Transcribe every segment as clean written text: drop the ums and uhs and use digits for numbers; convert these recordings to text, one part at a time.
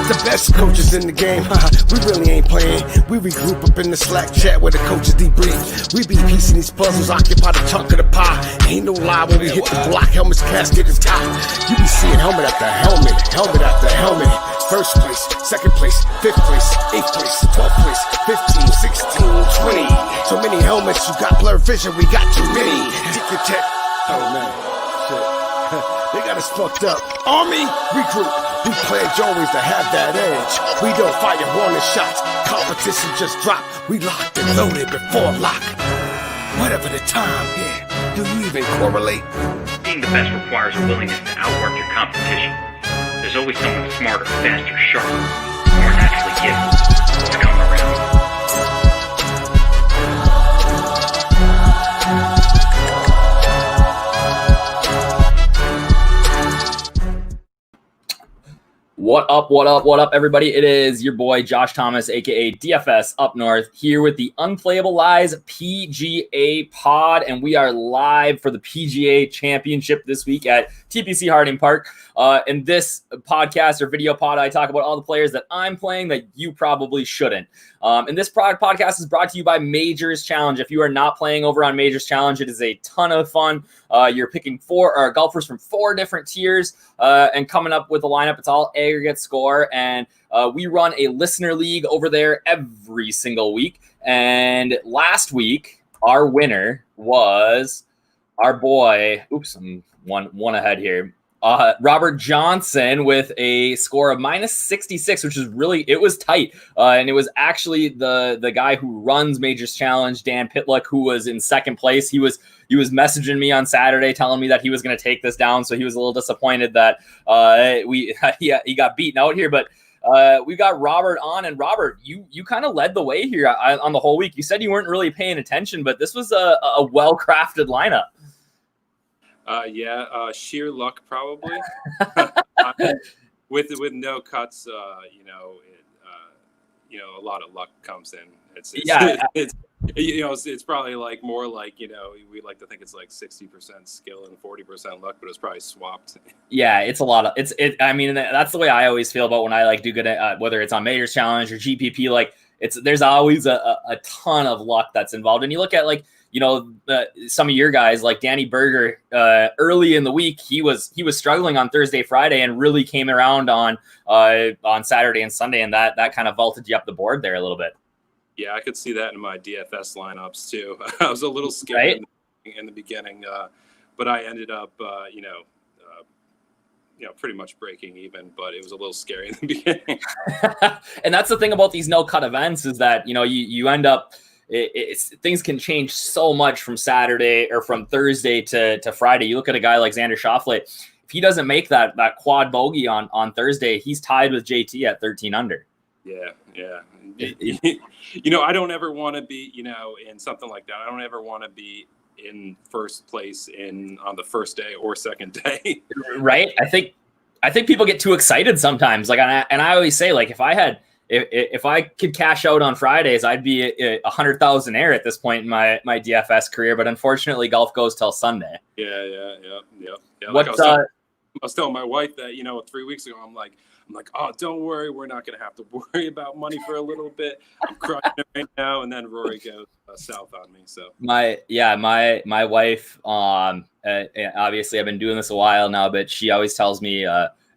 got the best coaches in the game, we really ain't playing. We regroup up in the Slack chat where the coaches debrief. We be piecing these puzzles, occupy the chunk of the pie. Ain't no lie when we hit the block, helmets, casket is top. You be seeing helmet after helmet, helmet after helmet. First place, second place, fifth place, eighth place, 12th place, 15, 16, 20. So many helmets, you got blurred vision, we got too many. Tick your tech. Oh man, shit. They got us fucked up. Army, recruit. We pledge always to have that edge. We don't fire warning shots. Competition just dropped. We locked and loaded before lock. Whatever the time, yeah. Do you even correlate? Being the best requires a willingness to outwork your competition. There's always someone smarter, faster, sharper, more naturally gifted to come around. What up, everybody? It is your boy, Josh Thomas, a.k.a. DFS Up North, here with the Unplayable Lies PGA pod, and we are live for the PGA Championship this week at TPC Harding Park. In this podcast or video pod, I talk about all the players that I'm playing that you probably shouldn't. And this podcast is brought to you by Majors Challenge. If you are not playing over on Majors Challenge, it is a ton of fun. You're picking golfers from 4 different tiers and coming up with a lineup. It's all aggregate score, and we run a listener league over there every single week. And last week, our winner was our boy. Oops, I'm one ahead here. Robert Johnson with a score of minus 66, which is it was tight. And it was actually the guy who runs Majors Challenge, Dan Pitluck, who was in second place. He was messaging me on Saturday telling me that he was going to take this down. So he was a little disappointed that he got beaten out here. But we got Robert on, and Robert, you kind of led the way here on the whole week. You said you weren't really paying attention, but this was a well-crafted lineup. Sheer luck probably. with no cuts, a lot of luck comes in. It's probably like more like, we like to think it's like 60% skill and 40% luck, but it's probably swapped. Yeah, it's a lot of I mean, that's the way I always feel about when I do good at whether it's on Majors Challenge or GPP. There's always a ton of luck that's involved, and you look at some of your guys like Danny Berger early in the week, he was struggling on Thursday, Friday, and really came around on Saturday and Sunday, and that kind of vaulted you up the board there a little bit. Yeah, I could see that in my DFS lineups too. I was a little scared in the beginning, but I ended up, pretty much breaking even, but it was a little scary in the beginning. And that's the thing about these no-cut events is that, you end up, things can change so much from Saturday or from Thursday to Friday. You look at a guy like Xander Schauffele. If he doesn't make that quad bogey on Thursday, he's tied with JT at 13 under. Yeah. I don't ever want to be, in something like that. I don't ever want to be in first place on the first day or second day. Right. I think people get too excited sometimes. And I always say, if I could cash out on Fridays, I'd be a 100,000 air at this point in my DFS career. But unfortunately, golf goes till Sunday. Yeah. What, I was telling my wife that 3 weeks ago, I'm like, oh, don't worry, we're not going to have to worry about money for a little bit. I'm crushing it right now, and then Rory goes south on me. So my wife, obviously I've been doing this a while now, but she always tells me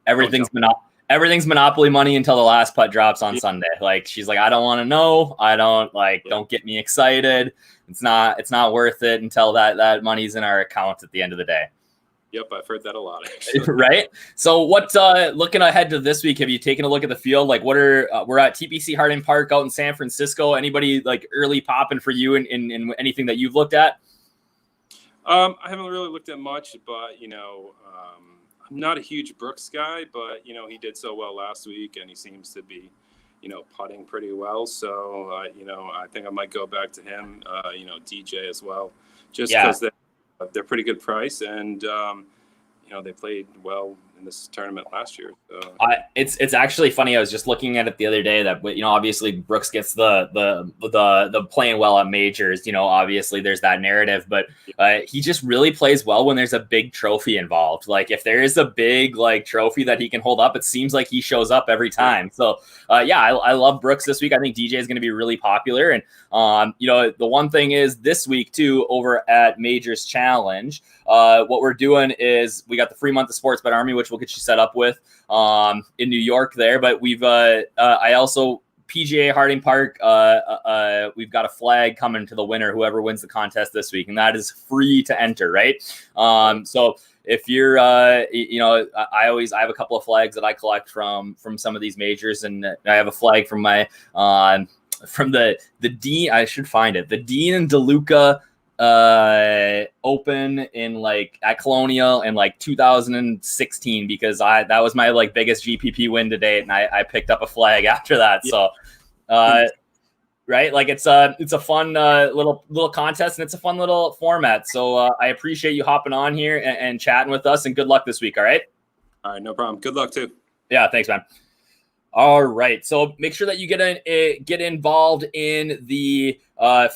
everything's Monopoly money until the last putt drops on Sunday. She's like, I don't want to know. I don't don't get me excited. It's not worth it until that money's in our account at the end of the day. Yep, I've heard that a lot, actually. Right? So what, looking ahead to this week, have you taken a look at the field? we're at TPC Harding Park out in San Francisco. Anybody early popping for you in anything that you've looked at? I haven't really looked at much, but, I'm not a huge Brooks guy, but, he did so well last week and he seems to be, putting pretty well. So, I think I might go back to him, DJ as well, just because they're pretty good price, and they played well in this tournament last year. So. It's actually funny. I was just looking at it the other day that, you know, obviously Brooks gets the playing well at majors. You know, obviously there's that narrative, but he just really plays well when there's a big trophy involved. Like if there is a big like trophy that he can hold up, it seems like he shows up every time. So I love Brooks this week. I think DJ is going to be really popular. And you know, the one thing is this week too, over at Majors Challenge, what we're doing is we got the free month of Sportsbet Army, which we'll get you set up with in New York there. But we've I also PGA Harding Park, we've got a flag coming to the winner, whoever wins the contest this week, and that is free to enter, right? So if you're, you know, I have a couple of flags that I collect from some of these majors, and I have a flag from my from the Dean. I should find it. The Dean and DeLuca Open in like at Colonial in like 2016, because that was my like biggest GPP win to date, and I picked up a flag after that. So right, like it's a fun little contest, and it's a fun little format. So I appreciate you hopping on here and chatting with us, and good luck this week. All right, no problem. Good luck too. Yeah, thanks, man. All right, so make sure that you get involved in the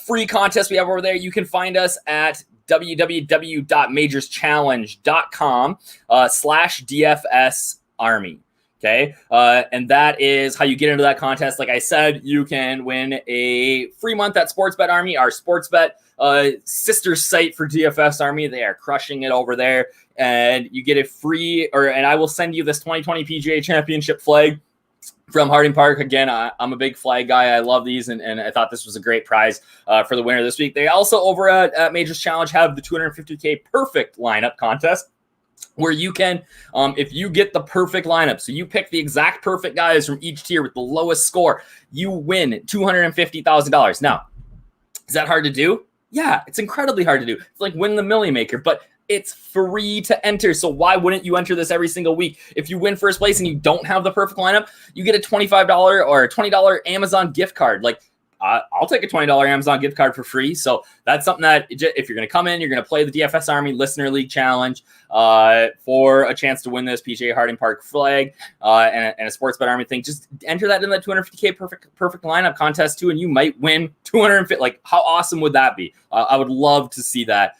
free contest we have over there. You can find us at www.majorschallenge.com/DFS Army. Okay. And that is how you get into that contest. Like I said, you can win a free month at Sportsbet Army, our Sportsbet sister site for DFS Army. They are crushing it over there, and you get a free, and I will send you this 2020 PGA Championship flag from Harding Park. Again, I'm a big flag guy. I love these, and I thought this was a great prize for the winner this week. They also, over at Majors Challenge, have the $250K perfect lineup contest, where you can, if you get the perfect lineup, so you pick the exact perfect guys from each tier with the lowest score, you win $250,000. Now, is that hard to do? Yeah, it's incredibly hard to do. It's like win the Millie Maker, but it's free to enter. So why wouldn't you enter this every single week? If you win first place and you don't have the perfect lineup, you get a $25 or a $20 Amazon gift card. Like, I'll take a $20 Amazon gift card for free. So that's something that if you're going to come in, you're going to play the DFS Army Listener League Challenge for a chance to win this PGA Harding Park flag and a Sportsbet Army thing. Just enter that in the $250K perfect lineup contest too, and you might win $250. Like, how awesome would that be? I would love to see that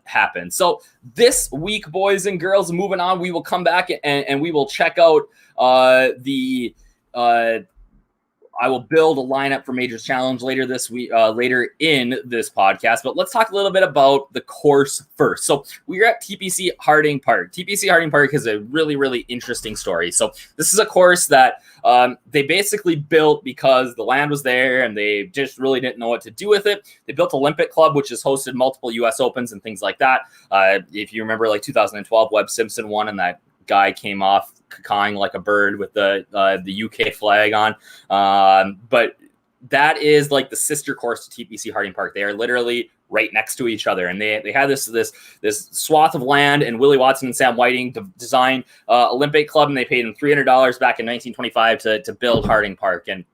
happen. So this week, boys and girls, moving on, we will come back and we will check out I will build a lineup for Majors Challenge later this week, later in this podcast. But let's talk a little bit about the course first. So we're at TPC Harding Park. TPC Harding Park is a really, really interesting story. So this is a course that they basically built because the land was there and they just really didn't know what to do with it. They built Olympic Club, which has hosted multiple U.S. Opens and things like that. If you remember, like 2012, Webb Simpson won, and that guy came off cawing like a bird with the UK flag on. But that is like the sister course to TPC Harding Park. They are literally right next to each other, and they had this swath of land, and Willie Watson and Sam Whiting designed Olympic Club, and they paid him $300 back in 1925 to build Harding Park. And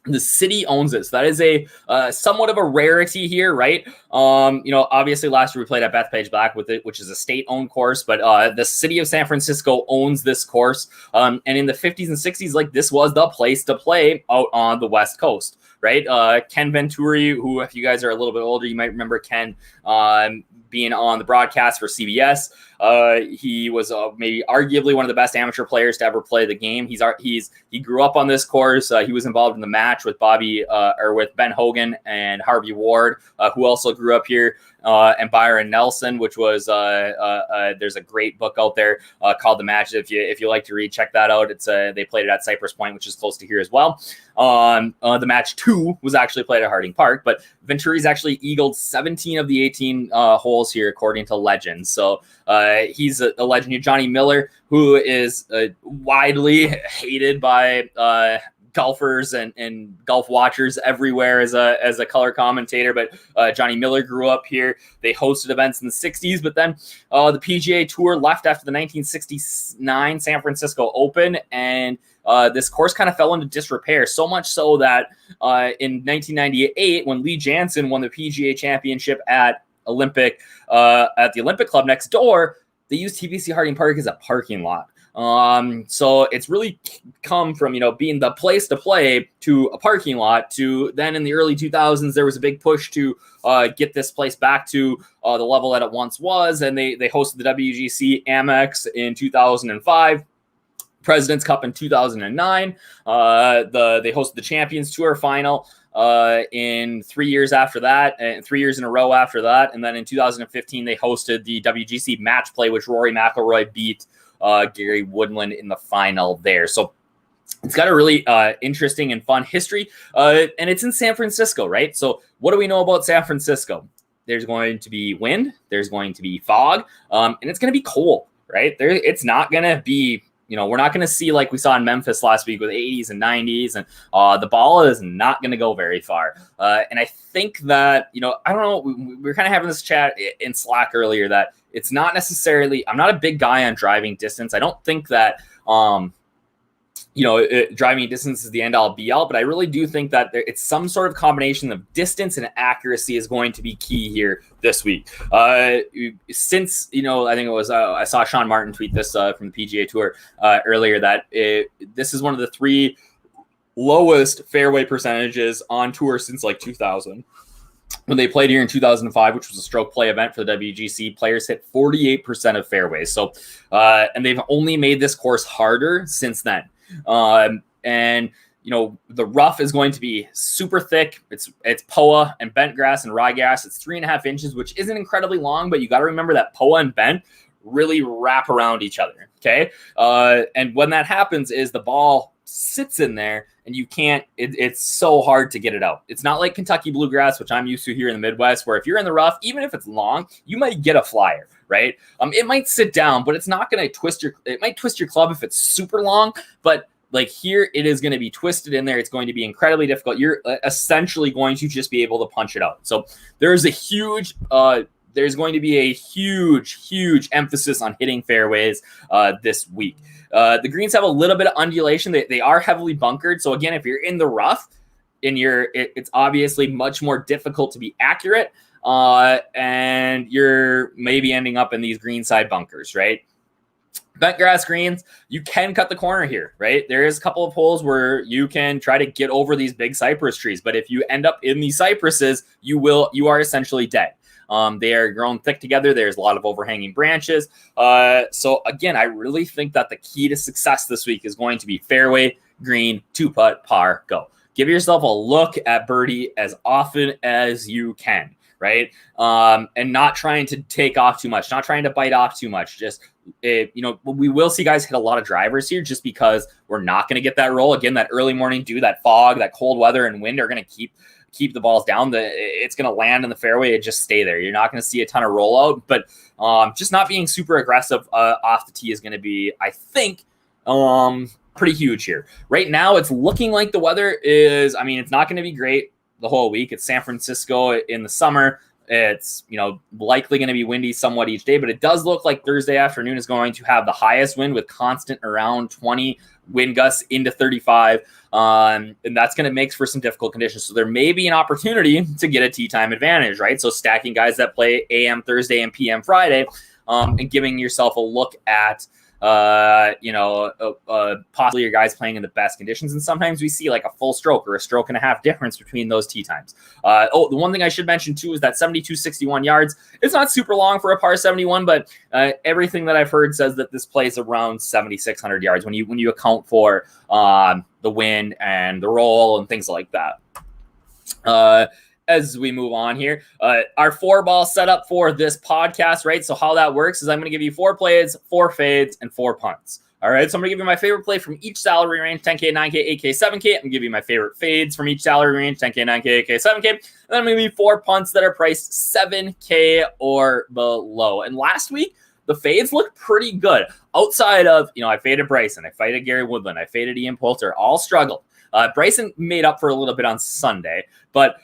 the city owns it. So that is a somewhat of a rarity here, right? You know, obviously last year we played at Bethpage Black with it, which is a state-owned course, but the city of San Francisco owns this course. And in the 50s and 60s, like, this was the place to play out on the West Coast, right? Ken Venturi, who, if you guys are a little bit older, you might remember Ken being on the broadcast for CBS. He was maybe arguably one of the best amateur players to ever play the game. He grew up on this course. He was involved in the match with with Ben Hogan and Harvey Ward, who also grew up here, and Byron Nelson, which was there's a great book out there called The Match. If you like to read, check that out. It's they played it at Cypress Point, which is close to here as well. The Match 2 was actually played at Harding Park, but Venturi's actually eagled 17 of the 18 holes here, according to legends. So he's a legend here. Johnny Miller, who is widely hated by golfers and golf watchers everywhere as a color commentator, but Johnny Miller grew up here. They hosted events in the 60s, but then the PGA Tour left after the 1969 San Francisco Open, and this course kind of fell into disrepair, so much so that in 1998, when Lee Janzen won the PGA Championship at the Olympic Club next door, they use TPC Harding Park as a parking lot. So it's really come from, being the place to play to a parking lot to then in the early 2000s, there was a big push to get this place back to the level that it once was. And they hosted the WGC Amex in 2005. President's Cup in 2009. They hosted the Champions Tour final in 3 years after that, and 3 years in a row after that. And then in 2015, they hosted the WGC Match Play, which Rory McIlroy beat Gary Woodland in the final there. So it's got a really interesting and fun history, and it's in San Francisco, right? So what do we know about San Francisco? There's going to be wind, there's going to be fog, and it's going to be cold, right? It's not going to be, we're not going to see like we saw in Memphis last week with 80s and 90s, and the ball is not going to go very far. And I think that, I don't know, we were kind of having this chat in Slack earlier that it's not necessarily, I'm not a big guy on driving distance. I don't think that, driving distance is the end all be all, but I really do think that it's some sort of combination of distance and accuracy is going to be key here this week. Since, I think it was, I saw Sean Martin tweet this from the PGA Tour earlier that this is one of the 3 lowest fairway percentages on tour since like 2000. When they played here in 2005, which was a stroke play event for the WGC, players hit 48% of fairways. So, and they've only made this course harder since then. And the rough is going to be super thick. It's POA and bent grass and ryegrass. It's 3.5 inches, which isn't incredibly long, but you got to remember that POA and bent really wrap around each other. Okay. And when that happens is the ball sits in there and you can't, it's so hard to get it out. It's not like Kentucky bluegrass, which I'm used to here in the Midwest, where if you're in the rough, even if it's long, you might get a flyer, right? It might sit down, but it's not going to it might twist your club if it's super long, but like here, it is going to be twisted in there. It's going to be incredibly difficult. You're essentially going to just be able to punch it out. So there's going to be a huge emphasis on hitting fairways this week. The greens have a little bit of undulation. They are heavily bunkered. So again, if you're in the rough, it's obviously much more difficult to be accurate, and you're maybe ending up in these greenside bunkers, right? Bent grass greens, you can cut the corner here, right? There is a couple of holes where you can try to get over these big cypress trees, but if you end up in these cypresses, you are essentially dead. They are grown thick together. There's a lot of overhanging branches. So again, I really think that the key to success this week is going to be fairway, green, 2-putt, par, go. Give yourself a look at birdie as often as you can, right? And not trying to take off too much, not trying to bite off too much. Just, we will see guys hit a lot of drivers here just because we're not going to get that roll. Again, that early morning dew, that fog, that cold weather and wind are going to keep the balls down. It's going to land in the fairway and just stay there. You're not going to see a ton of rollout, but just not being super aggressive off the tee is going to be, I think, pretty huge here. Right now, it's looking like the weather is, it's not going to be great the whole week. It's San Francisco in the summer. It's, likely going to be windy somewhat each day, but it does look like Thursday afternoon is going to have the highest wind with constant around 20 wind gusts into 35. And that's going to make for some difficult conditions. So there may be an opportunity to get a tee time advantage, right? So stacking guys that play AM Thursday and PM Friday, and giving yourself a look at, possibly your guys playing in the best conditions. And sometimes we see like a full stroke or a stroke and a half difference between those tee times. The one thing I should mention too is that 72-61 yards. It's not super long for a par 71, but everything that I've heard says that this plays around 7,600 yards when you account for the wind and the roll and things like that. As we move on here, our 4-ball setup for this podcast, right? So how that works is I'm going to give you 4 plays, 4 fades, and 4 punts. All right, so I'm going to give you my favorite play from each salary range, 10K, 9K, 8K, 7K. I'm going to give you my favorite fades from each salary range, 10K, 9K, 8K, 7K. And then I'm going to give you 4 punts that are priced 7K or below. And last week, the fades look pretty good. Outside of, I faded Bryson, I faded Gary Woodland, I faded Ian Poulter, all struggled. Bryson made up for a little bit on Sunday, but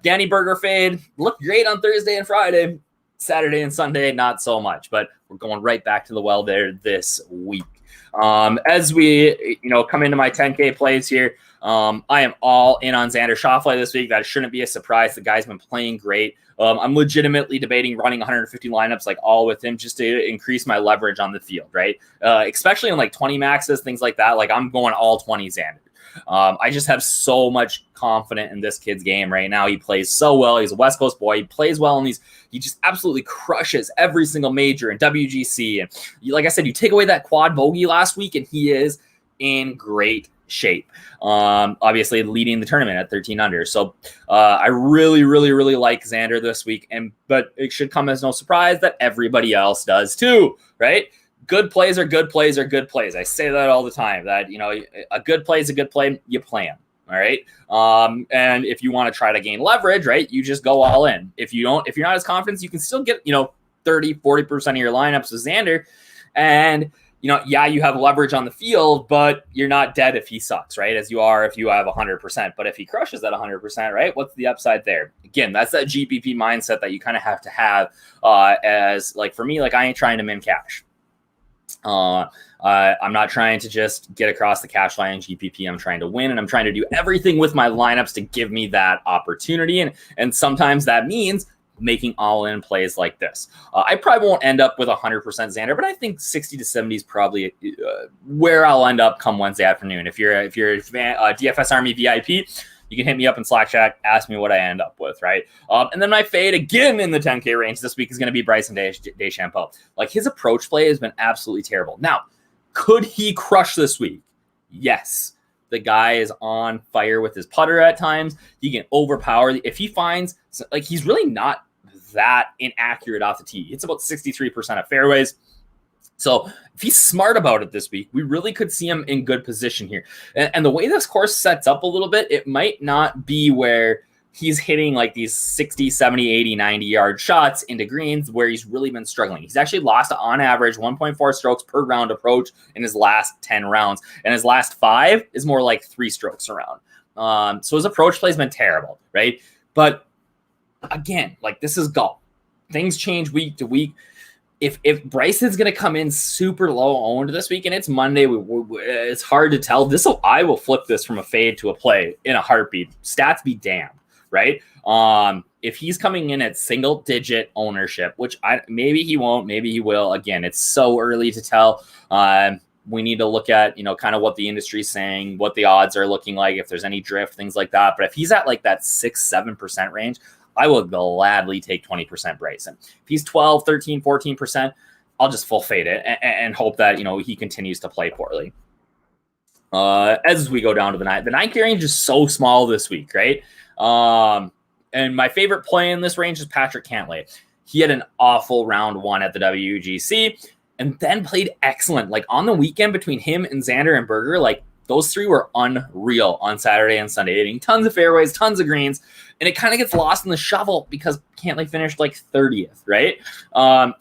Danny Berger fade looked great on Thursday and Friday. Saturday and Sunday, not so much, but we're going right back to the well there this week. As we, come into my 10K plays here, I am all in on Xander Schauffele this week. That shouldn't be a surprise. The guy's been playing great. I'm legitimately debating running 150 lineups like all with him just to increase my leverage on the field, right? Especially in like 20 maxes, things like that. Like I'm going all 20 Xander. I just have so much confidence in this kid's game right now. He plays so well. He's a West Coast boy. He plays well in these. He just absolutely crushes every single major in WGC. And like I said, you take away that quad bogey last week, and he is in great shape. Obviously leading the tournament at 13 under. So I really, really, really like Xander this week. But it should come as no surprise that everybody else does too, right? Good plays are good plays are good plays. I say that all the time, that, a good play is a good play. You play them. All right. And if you want to try to gain leverage, right, you just go all in. If you're not as confident, you can still get, 30, 40% of your lineups with Xander. And, you have leverage on the field, but you're not dead if he sucks, right? As you are if you have 100%. But if he crushes at 100%, right, what's the upside there? Again, that's that GPP mindset that you kind of have as, like, for me, like, I ain't trying to min cash. I'm not trying to just get across the cash line in GPP. I'm trying to win, and I'm trying to do everything with my lineups to give me that opportunity. And sometimes that means making all-in plays like this. I probably won't end up with 100% Xander, but I think 60 to 70 is probably where I'll end up come Wednesday afternoon. If you're a DFS Army VIP, you can hit me up in Slack chat, ask me what I end up with, right? And then my fade again in the 10K range this week is going to be Bryson DeChambeau. Like, his approach play has been absolutely terrible. Now, could he crush this week? Yes. The guy is on fire with his putter at times. He can overpower. If he finds, like, he's really not that inaccurate off the tee. It's about 63% of fairways. So if he's smart about it this week, we really could see him in good position here. And the way this course sets up a little bit, it might not be where he's hitting like these 60, 70, 80, 90 yard shots into greens where he's really been struggling. He's actually lost on average 1.4 strokes per round approach in his last 10 rounds. And his last 5 is more like 3 strokes around. So his approach play has been terrible, right? But again, like, this is golf. Things change week to week. If Bryson's going to come in super low owned this week, and it's Monday, it's hard to tell. I will flip this from a fade to a play in a heartbeat. Stats be damned, right? If he's coming in at single digit ownership, which maybe he won't, maybe he will. Again, it's so early to tell. We need to look at, kind of what the industry's saying, what the odds are looking like, if there's any drift, things like that. But if he's at like that 6-7% range, I will gladly take 20% Bryson. If he's 12, 13, 14%, I'll just full fade it and hope that, he continues to play poorly. As we go down to the 9K range is so small this week, right? And my favorite play in this range is Patrick Cantlay. He had an awful round 1 at the WGC and then played excellent. Like, on the weekend between him and Xander and Berger, like, those 3 were unreal on Saturday and Sunday, hitting tons of fairways, tons of greens. And it kind of gets lost in the shuffle because Cantlay finished like 30th, right?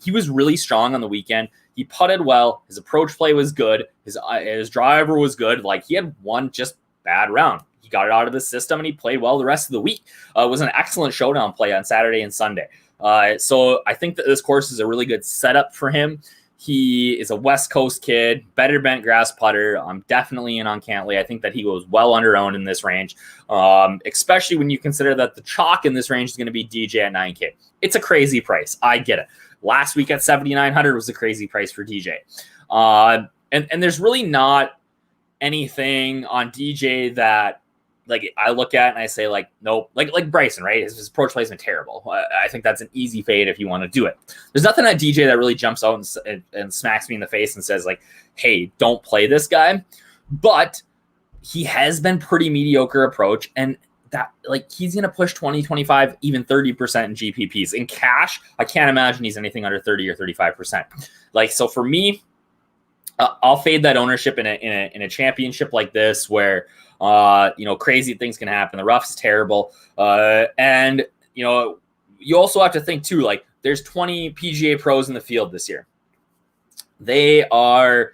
He was really strong on the weekend. He putted well. His approach play was good. His driver was good. Like, he had one just bad round. He got it out of the system and he played well the rest of the week. It was an excellent showdown play on Saturday and Sunday. So I think that this course is a really good setup for him. He is a West Coast kid, better bent grass putter. I'm definitely in on Cantlay. I think that he goes well under owned in this range, especially when you consider that the chalk in this range is going to be DJ at 9K. It's a crazy price. I get it. Last week at 7,900 was a crazy price for DJ. And there's really not anything on DJ that, like, I look at and I say, like, nope, like Bryson, right? His approach play has been terrible. I think that's an easy fade if you want to do it. There's nothing on DJ that really jumps out and smacks me in the face and says, like, hey, don't play this guy. But he has been pretty mediocre approach, and that, like, he's going to push 20, 25, even 30% in GPPs. In cash, I can't imagine he's anything under 30 or 35%. Like, so for me, I'll fade that ownership in a championship like this where, crazy things can happen. The rough is terrible. And, you also have to think too, like, there's 20 PGA pros in the field this year. They are,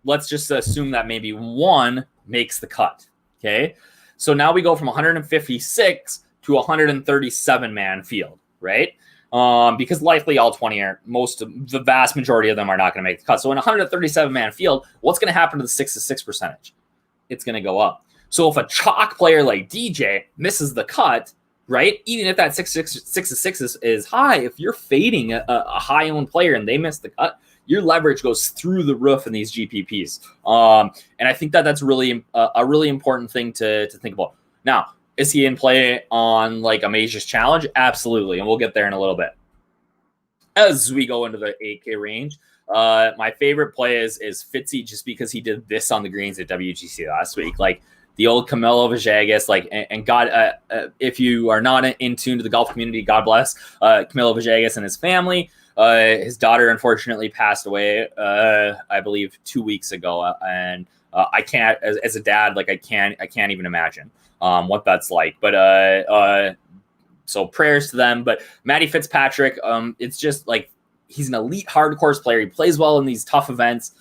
let's just assume that maybe one makes the cut. Okay. So now we go from 156 to 137 man field, right? because likely all 20 are, the vast majority of them are not going to make the cut. So in a 137-man field, what's going to happen to the 6-6 percentage? It's going to go up. So if a chalk player like DJ misses the cut, right, even if that 6-6 is high, if you're fading a high-owned player and they miss the cut, your leverage goes through the roof in these GPPs. And I think that's really a really important thing to think about. Now, is he in play on like a Majors Challenge? Absolutely. And we'll get there in a little bit. As we go into the 8K range, my favorite play is Fitzy, just because he did this on the greens at WGC last week. Like the old Camilo Villegas, like, and God, if you are not in tune to the golf community, God bless Camilo Villegas and his family. His daughter unfortunately passed away, I believe 2 weeks ago. And I can't, as a dad, like I can't even imagine what that's like. But so prayers to them. But Matty Fitzpatrick, it's just like he's an elite hard course player. He plays well in these tough events.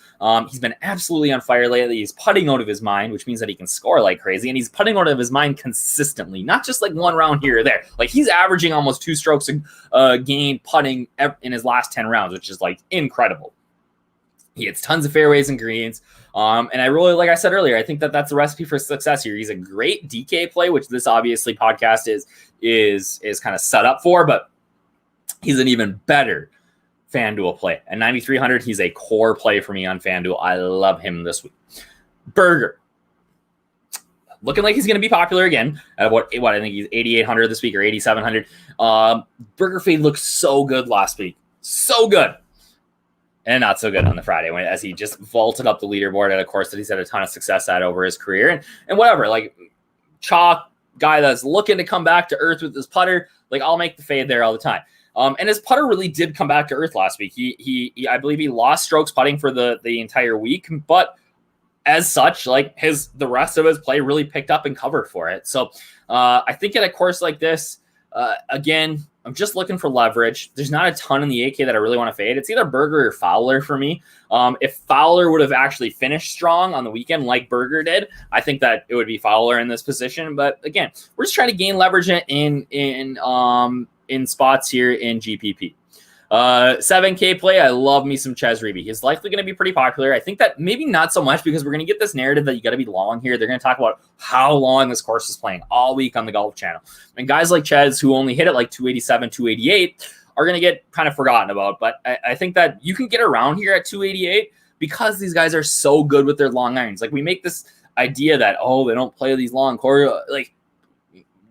He's been absolutely on fire lately. He's putting out of his mind, which means that he can score like crazy. And he's putting out of his mind consistently, not just like one round here or there. Like he's averaging almost 2 strokes a game putting in his last 10 rounds, which is like incredible. He hits tons of fairways and greens. And I really, like I said earlier, I think that's the recipe for success here. He's a great DK play, which this obviously podcast is kind of set up for, but he's an even better FanDuel play. At 9,300, he's a core play for me on FanDuel. I love him this week. Berger, looking like he's going to be popular again. At what I think he's 8,800 this week or 8,700. Berger fade looked so good last week. So good. And not so good on the Friday as he just vaulted up the leaderboard at a course that he's had a ton of success at over his career. And whatever, like chalk guy that's looking to come back to earth with his putter, like I'll make the fade there all the time. And his putter really did come back to earth last week. He I believe he lost strokes putting for the entire week, but as such, like the rest of his play really picked up and covered for it. So I think at a course like this, again, I'm just looking for leverage. There's not a ton in the 8K that I really want to fade. It's either Berger or Fowler for me. If Fowler would have actually finished strong on the weekend like Berger did, I think that it would be Fowler in this position. But again, we're just trying to gain leverage in spots here in GPP. 7K play, I love me some Chez Reavie. He's likely going to be pretty popular. I think that maybe not so much because we're going to get this narrative that you got to be long here. They're going to talk about how long this course is playing all week on the Golf Channel. And guys like Chez who only hit it like 287, 288 are going to get kind of forgotten about. But I think that you can get around here at 288 because these guys are so good with their long irons. Like we make this idea that, oh, they don't play these long courses. Like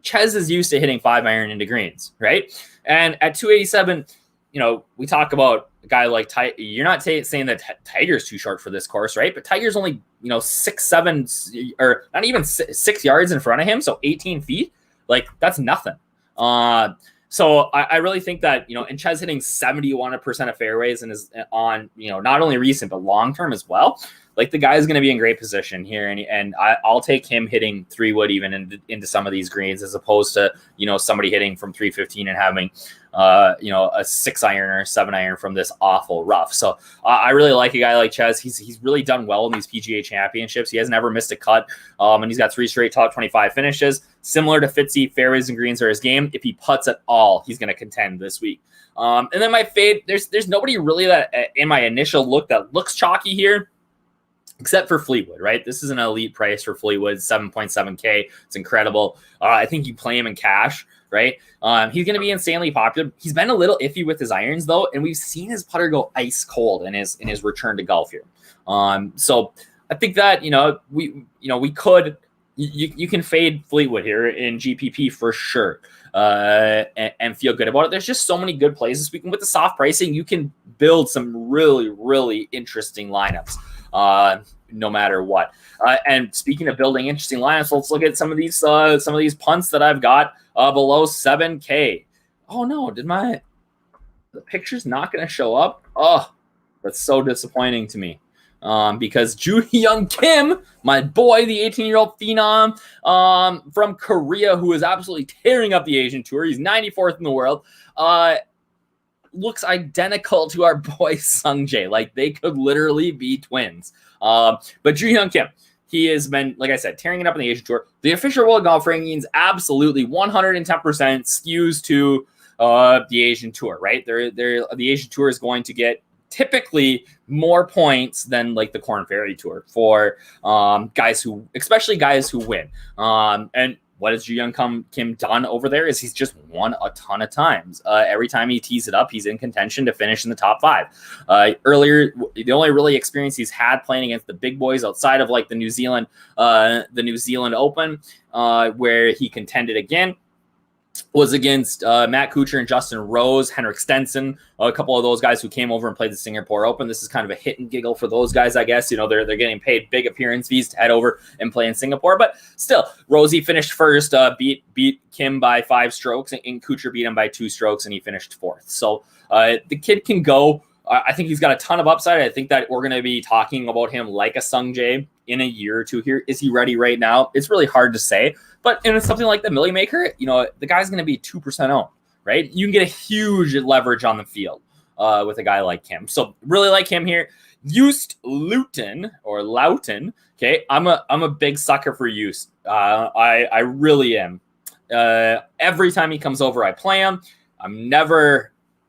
Chez is used to hitting 5-iron into greens, right? And at 287, we talk about a guy like Tiger. You're not saying that Tiger's too short for this course, right? But Tiger's only, 6, 7, or not even 6 yards in front of him. So 18 feet, like that's nothing. So I really think that, and Chez hitting 71% of fairways and is on, not only recent, but long-term as well. Like the guy's going to be in great position here. And I'll take him hitting 3-wood even into some of these greens as opposed to, somebody hitting from 315 and having, a 6-iron or 7-iron from this awful rough. So I really like a guy like Chez. He's really done well in these PGA championships. He hasn't ever missed a cut. And he's got 3 straight top 25 finishes. Similar to Fitzy, fairways and greens are his game. If he putts at all, he's going to contend this week. And then my fade, there's nobody really that in my initial look that looks chalky here, except for Fleetwood, right? This is an elite price for Fleetwood, 7.7K. It's incredible. I think you play him in cash, right? He's going to be insanely popular. He's been a little iffy with his irons though, and we've seen his putter go ice cold in his return to golf here. So I think that we could. You can fade Fleetwood here in GPP for sure, and feel good about it. There's just so many good plays this week, and with the soft pricing, you can build some really, really interesting lineups. No matter what. And speaking of building interesting lineups, let's look at some of these punts that I've got below 7K. Oh no, the picture's not going to show up? Oh, that's so disappointing to me. Because Joo-Hyung Kim, my boy, the 18-year-old phenom from Korea, who is absolutely tearing up the Asian Tour. He's 94th in the world. Looks identical to our boy Sungjae. Like they could literally be twins. But Joo-Hyung Kim, he has been, like I said, tearing it up in the Asian Tour. The official World Golf Rankings absolutely 110% skews to the Asian Tour, right? The Asian Tour is going to get typically more points than like the Korn Ferry Tour for especially guys who win. And what has Ju Young Kim done over there is he's just won a ton of times. Every time he tees it up, he's in contention to finish in the top 5. Earlier, the only really experience he's had playing against the big boys outside of like the New Zealand Open, where he contended again, was against Matt Kuchar and Justin Rose, Henrik Stenson, a couple of those guys who came over and played the Singapore Open. This is kind of a hit and giggle for those guys, I guess. They're getting paid big appearance fees to head over and play in Singapore. But still, Rosie finished first, beat Kim by 5 strokes, and Kuchar beat him by 2 strokes, and he finished 4th. So the kid can go. I think he's got a ton of upside. I think that we're going to be talking about him like a Sung Jae in a year or two here. Is he ready right now? It's really hard to say. But in something like the Millie Maker, the guy's going to be 2% owned, right? You can get a huge leverage on the field with a guy like him. So really like him here. Joost Luiten. Okay, I'm a big sucker for Joost. I really am. Every time he comes over, I play him.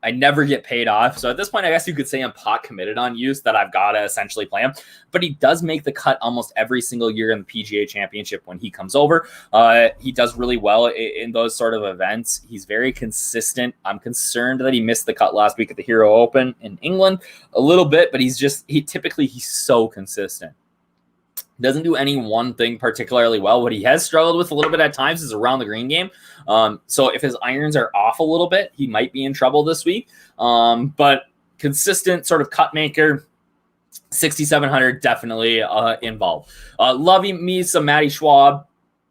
I never get paid off. So at this point, I guess you could say I'm pot committed on Joost, that I've got to essentially play him. But he does make the cut almost every single year in the PGA Championship when he comes over. He does really well in those sort of events. He's very consistent. I'm concerned that he missed the cut last week at the Hero Open in England a little bit, but he's so consistent. Doesn't do any one thing particularly well. What he has struggled with a little bit at times is around the green game. So if his irons are off a little bit, he might be in trouble this week. But consistent sort of cut maker, 6,700 definitely involved. Loving me some Matty Schwab.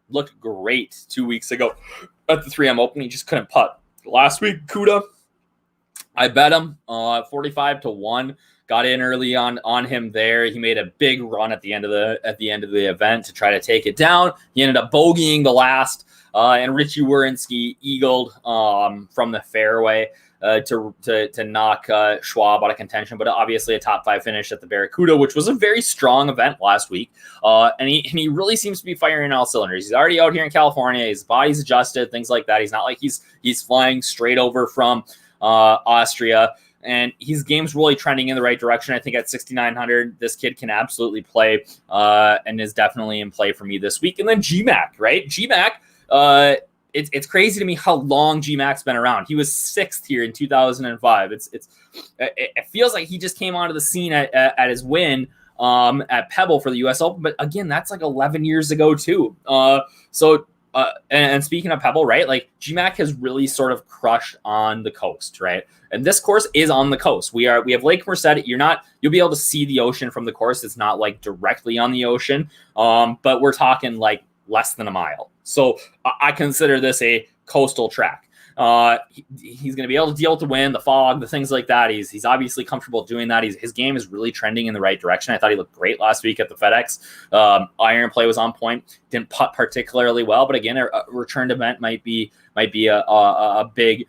Looked great 2 weeks ago at the 3M Open. He just couldn't putt. Last week, Kuda, I bet him 45-1. Got in early on him there. He made a big run at the end of the event to try to take it down. He ended up bogeying the last, and Richie Wierenski eagled from the fairway to knock Schwab out of contention. But obviously a top 5 finish at the Barracuda, which was a very strong event last week. And he really seems to be firing all cylinders. He's already out here in California. His body's adjusted, things like that. He's not like he's flying straight over from Austria. And his game's really trending in the right direction. I think at 6,900, this kid can absolutely play and is definitely in play for me this week. And then GMAC, right? GMAC, it's crazy to me how long GMAC's been around. He was 6th here in 2005. It feels like he just came onto the scene at his win at Pebble for the U.S. Open. But again, that's like 11 years ago too. And speaking of Pebble, right? Like GMAC has really sort of crushed on the coast, right? And this course is on the coast. We have Lake Merced. You'll be able to see the ocean from the course. It's not like directly on the ocean, but we're talking like less than a mile. So I consider this a coastal track. He's going to be able to deal with the wind, the fog, the things like that. He's obviously comfortable doing that. His game is really trending in the right direction. I thought he looked great last week at the FedEx. Iron play was on point. Didn't putt particularly well, but again, a returned event might be a big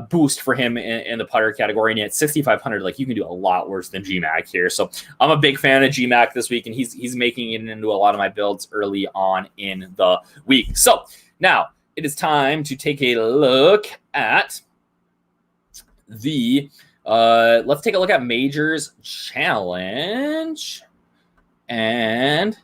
boost for him in the putter category. And at 6,500, like you can do a lot worse than GMAC here. So I'm a big fan of GMAC this week, and he's making it into a lot of my builds early on in the week. So now it is time to take a look at let's take a look at Majors Challenge and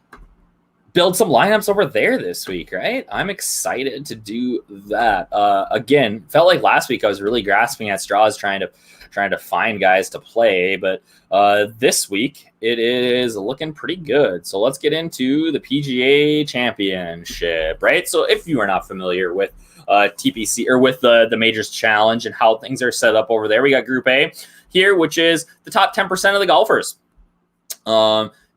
build some lineups over there this week, right? I'm excited to do that. Again, felt like last week I was really grasping at straws trying to find guys to play, but this week it is looking pretty good. So let's get into the PGA Championship, right? So if you are not familiar with TPC or with the Majors Challenge and how things are set up over there, we got Group A here, which is the top 10% of the golfers.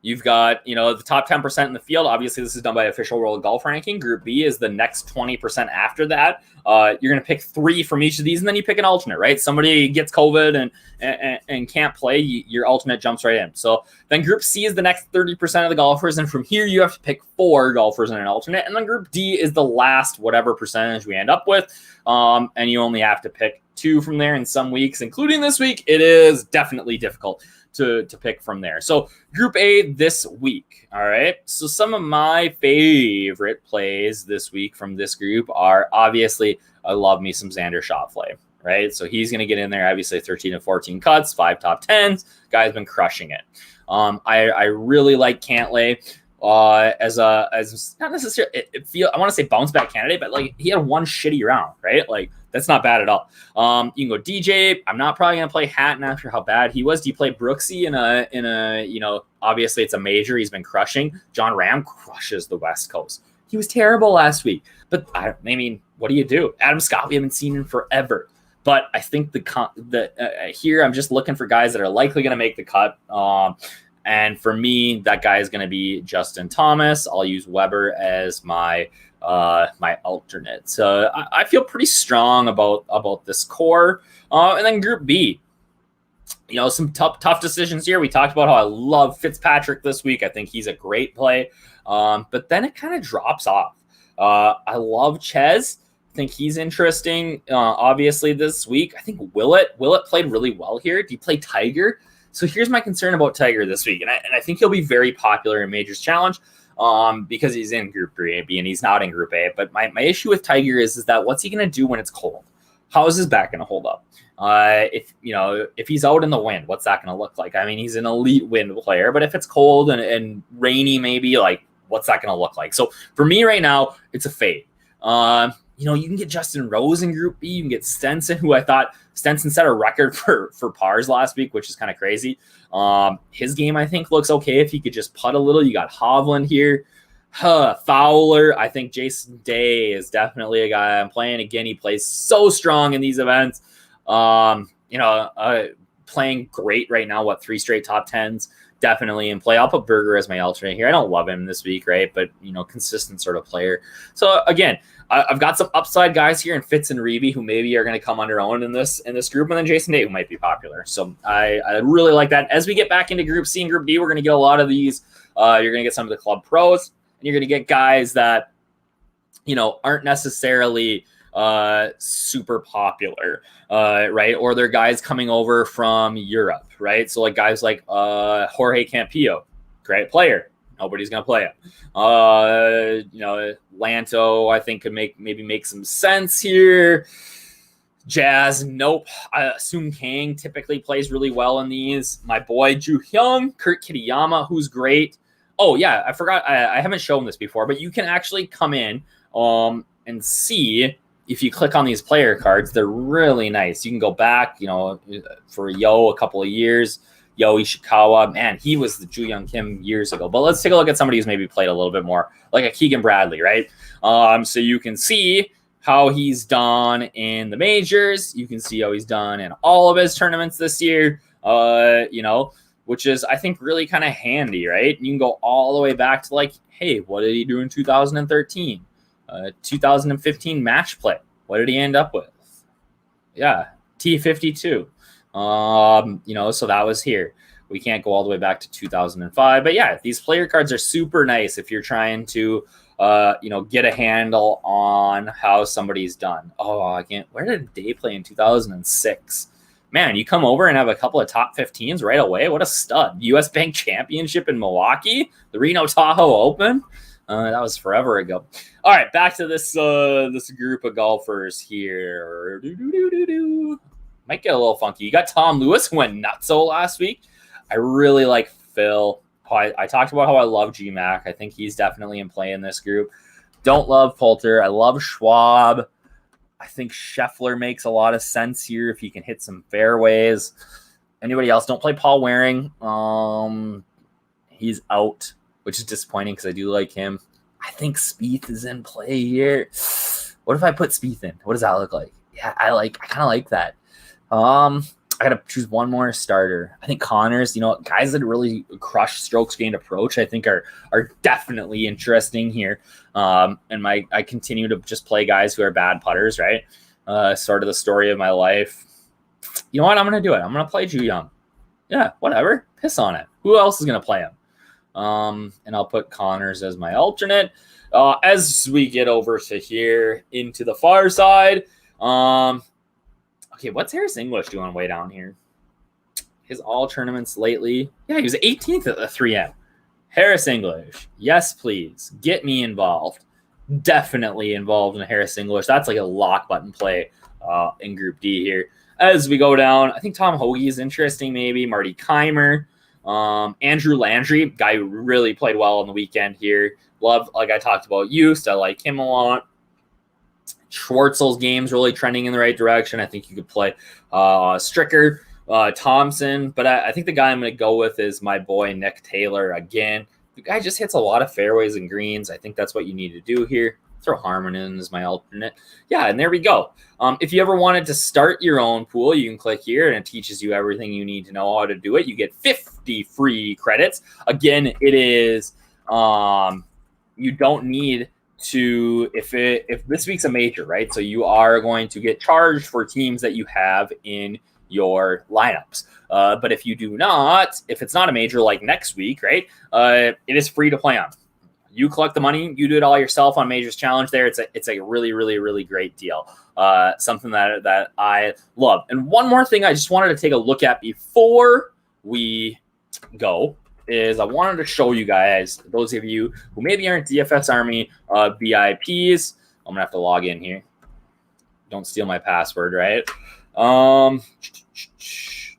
You've got, the top 10% in the field. Obviously, this is done by Official World Golf Ranking. Group B is the next 20% after that. You're going to pick 3 from each of these, and then you pick an alternate, right? Somebody gets COVID and can't play, your alternate jumps right in. So then Group C is the next 30% of the golfers, and from here you have to pick 4 golfers and an alternate. And then Group D is the last whatever percentage we end up with, and you only have to pick 2 from there in some weeks, including this week. It is definitely difficult to pick from there. So Group A this week. All right. So some of my favorite plays this week from this group are obviously, I love me some Xander Schauffele. right? So he's going to get in there, obviously 13 and 14 cuts, 5 top 10s. Guy's been crushing it. I really like Cantlay as not necessarily, I want to say bounce back candidate, but like he had one shitty round, right? Like that's not bad at all. You can go DJ. I'm not probably going to play Hatton after how bad he was. Do you play Brooksy in a, obviously it's a major. He's been crushing. John Ram crushes the West Coast. He was terrible last week, but I mean, what do you do? Adam Scott, we haven't seen him forever. But I think here I'm just looking for guys that are likely going to make the cut. And for me, that guy is going to be Justin Thomas. I'll use Weber as my alternate. So I feel pretty strong about this core. And then Group B, some tough decisions here. We talked about how I love Fitzpatrick this week. I think he's a great play. But then it kind of drops off. I love Chez. I think he's interesting. Obviously this week, I think Willett played really well here. Do you play Tiger? So here's my concern about Tiger this week. And I think he'll be very popular in Majors Challenge because he's in Group 3A and he's not in Group A. But my issue with Tiger is that what's he going to do when it's cold? How is his back going to hold up? If he's out in the wind, what's that going to look like? I mean, he's an elite wind player, but if it's cold and rainy, maybe like what's that going to look like? So for me right now, it's a fade. You can get Justin Rose in Group B. You can get Stenson, who I thought Stenson set a record for pars last week, which is kind of crazy. His game, I think, looks okay if he could just putt a little. You got Hovland here. Fowler. I think Jason Day is definitely a guy I'm playing. Again, he plays so strong in these events. Playing great right now. 3 straight top 10s. Definitely in play. I'll put Berger as my alternate here. I don't love him this week, right? But, consistent sort of player. So, again, I've got some upside guys here in Fitz and Reeby who maybe are going to come under own in this group, and then Jason Day who might be popular. So I really like that. As we get back into Group C and Group D, we're going to get a lot of these. You're going to get some of the club pros, and you're going to get guys that, aren't necessarily super popular, right? Or they're guys coming over from Europe, right? So like guys like Jorge Campillo, great player. Nobody's going to play him. Lanto, I think, could maybe make some sense here. Jazz, nope. I assume Kang typically plays really well in these. My boy Ju Hyung, Kurt Kitayama, who's great. Oh, yeah, I forgot. I haven't shown this before, but you can actually come in and see if you click on these player cards. They're really nice. You can go back, for Yo a couple of years. Yo Ishikawa, man, he was the Ju Young Kim years ago. But let's take a look at somebody who's maybe played a little bit more, like a Keegan Bradley, right? So you can see how he's done in the majors. You can see how he's done in all of his tournaments this year, which is, I think, really kind of handy, right? You can go all the way back to like, hey, what did he do in 2013? 2015 match play. What did he end up with? Yeah, T52. So that was here. We can't go all the way back to 2005, but yeah, these player cards are super nice if you're trying to, get a handle on how somebody's done. Oh, I can't. Where did Day play in 2006? Man, you come over and have a couple of top 15s right away. What a stud. U.S. Bank Championship in Milwaukee, the Reno Tahoe Open. That was forever ago. All right, back to this group of golfers here. Might get a little funky. You got Tom Lewis, who went nutso last week. I really like Phil. I talked about how I love GMAC. I think he's definitely in play in this group. Don't love Poulter. I love Schwab. I think Scheffler makes a lot of sense here if he can hit some fairways. Anybody else? Don't play Paul Waring. He's out, which is disappointing because I do like him. I think Spieth is in play here. What if I put Spieth in? What does that look like? Yeah, I kind of like that. I got to choose one more starter. I think Connors, guys that really crush strokes gained approach, I think are definitely interesting here. And I continue to just play guys who are bad putters, right? Sort of the story of my life. You know what? I'm going to do it. I'm going to play Ju Young. Yeah, whatever. Piss on it. Who else is going to play him? And I'll put Connors as my alternate. As we get over to here into the far side, okay, what's Harris English doing way down here? His all tournaments lately. Yeah, he was 18th at the 3M. Harris English. Yes, please. Get me involved. Definitely involved in Harris English. That's like a lock button play in Group D here. As we go down, I think Tom Hoagie is interesting, maybe. Marty Keimer. Andrew Landry, guy who really played well on the weekend here. Love, like I talked about, used. I like him a lot. Schwartzel's game's really trending in the right direction. I think you could play Stricker, Thompson, but I think the guy I'm going to go with is my boy Nick Taylor again. The guy just hits a lot of fairways and greens. I think that's what you need to do here. Throw Harmon in as my alternate. Yeah, and there we go. If you ever wanted to start your own pool, you can click here, and it teaches you everything you need to know how to do it. You get 50 free credits. Again, it is you don't need to if this week's a major, right? So you are going to get charged for teams that you have in your lineups. But if you do not, if it's not a major like next week, right? It is free to play on. You collect the money, you do it all yourself on Majors Challenge there. It's a really, really, really great deal. Something that I love. And one more thing I just wanted to take a look at before we go is I wanted to show you guys, those of you who maybe aren't DFS Army VIPs. I'm gonna have to log in here. Don't steal my password, right?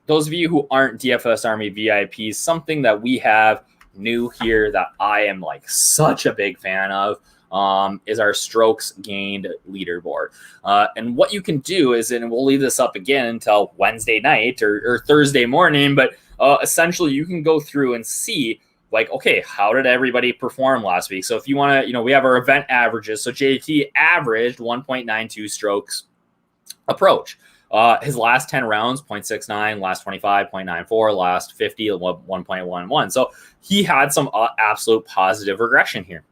Those of you who aren't DFS Army VIPs, something that we have new here that I am like such a big fan of is our strokes gained leaderboard. And what you can do is, and we'll leave this up again until Wednesday night or Thursday morning, but essentially you can go through and see like, okay, how did everybody perform last week? So if you want to, we have our event averages. So JT averaged 1.92 strokes approach. His last 10 rounds, 0.69, last 25, 0.94, last 50, 1.11. So he had some absolute positive regression here.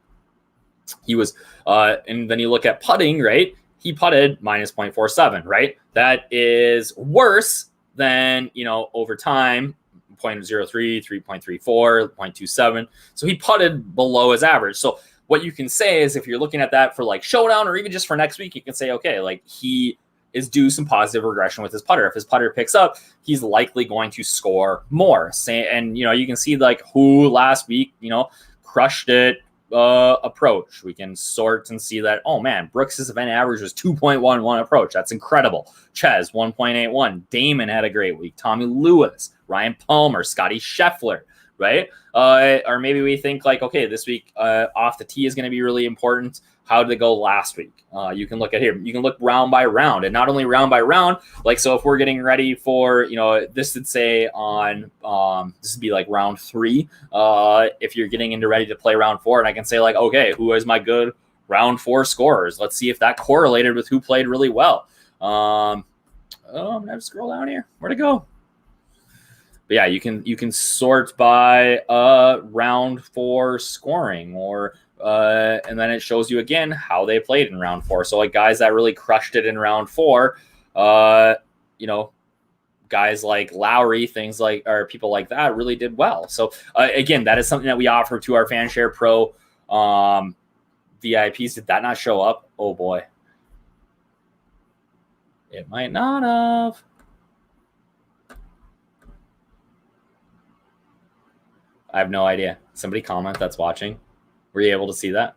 He was, and then you look at putting, right? He putted minus 0.47, right? That is worse than, over time, 0.03, 3.34, 0.27. So he putted below his average. So what you can say is if you're looking at that for like showdown or even just for next week, you can say, okay, like he is due some positive regression with his putter. If his putter picks up, he's likely going to score more. And, you can see like who last week, crushed it approach. We can sort and see that, oh man, Brooks's event average was 2.11 approach. That's incredible. Ches, 1.81. Damon had a great week. Tommy Lewis, Ryan Palmer, Scotty Scheffler, right? Or maybe we think like, okay, this week off the tee is going to be really important. How did it go last week? You can look at here. You can look round by round, and not only round by round. Like, so if we're getting ready for, this would say on, this would be like round 3. If you're getting into ready to play round 4, and I can say like, okay, who is my good round 4 scorers? Let's see if that correlated with who played really well. I'm gonna scroll down here. Where'd it go? But yeah, you can sort by round 4 scoring or. And then it shows you again how they played in round 4. So like guys that really crushed it in round 4, guys like Lowry, things like, or people like that really did well. So again, that is something that we offer to our Fanshare Pro VIPs. Did that not show up? Oh boy. It might not have. I have no idea. Somebody comment that's watching. Were you able to see that?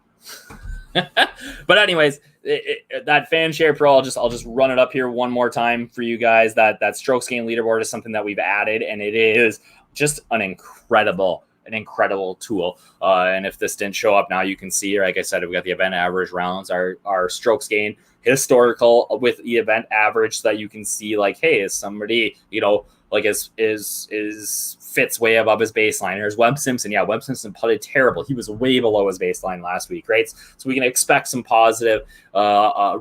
But anyways, that Fanshare Pro, I'll just run it up here one more time for you guys. That strokes gain leaderboard is something that we've added, and it is just an incredible tool. And if this didn't show up now, you can see, like I said, we've got the event average rounds, our strokes gain historical with the event average, so that you can see like, hey, is somebody, like is Fitz way above his baseline? There's Webb Simpson. Yeah, Webb Simpson putted terrible. He was way below his baseline last week, right? So we can expect some positive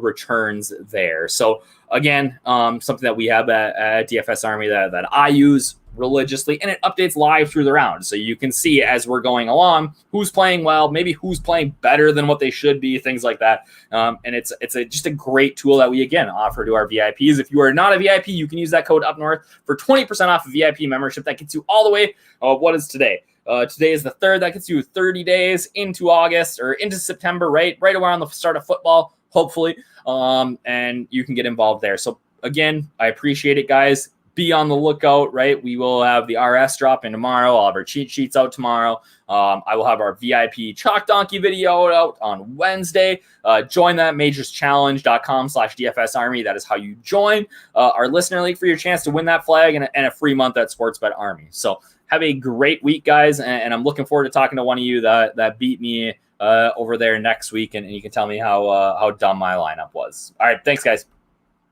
returns there. So again, something that we have at DFS Army that I use religiously, and it updates live through the round. So you can see as we're going along who's playing well, maybe who's playing better than what they should be, things like that. And it's just a great tool that we, again, offer to our VIPs. If you are not a VIP, you can use that code Up North for 20% off a VIP membership. That gets you all the way. What is today? Today is the 3rd. That gets you 30 days into August or into September, right around the start of football, hopefully. And you can get involved there. So again, I appreciate it, guys. be on the lookout, right? We will have the RS dropping tomorrow. I'll have our cheat sheets out tomorrow. I will have our VIP Chalk Donkey video out on Wednesday. Join that majorschallenge.com/DFS Army. That is how you join our listener league for your chance to win that flag and a free month at Sportsbet Army. So have a great week, guys. And I'm looking forward to talking to one of you that beat me over there next week. And you can tell me how dumb my lineup was. All right. Thanks, guys.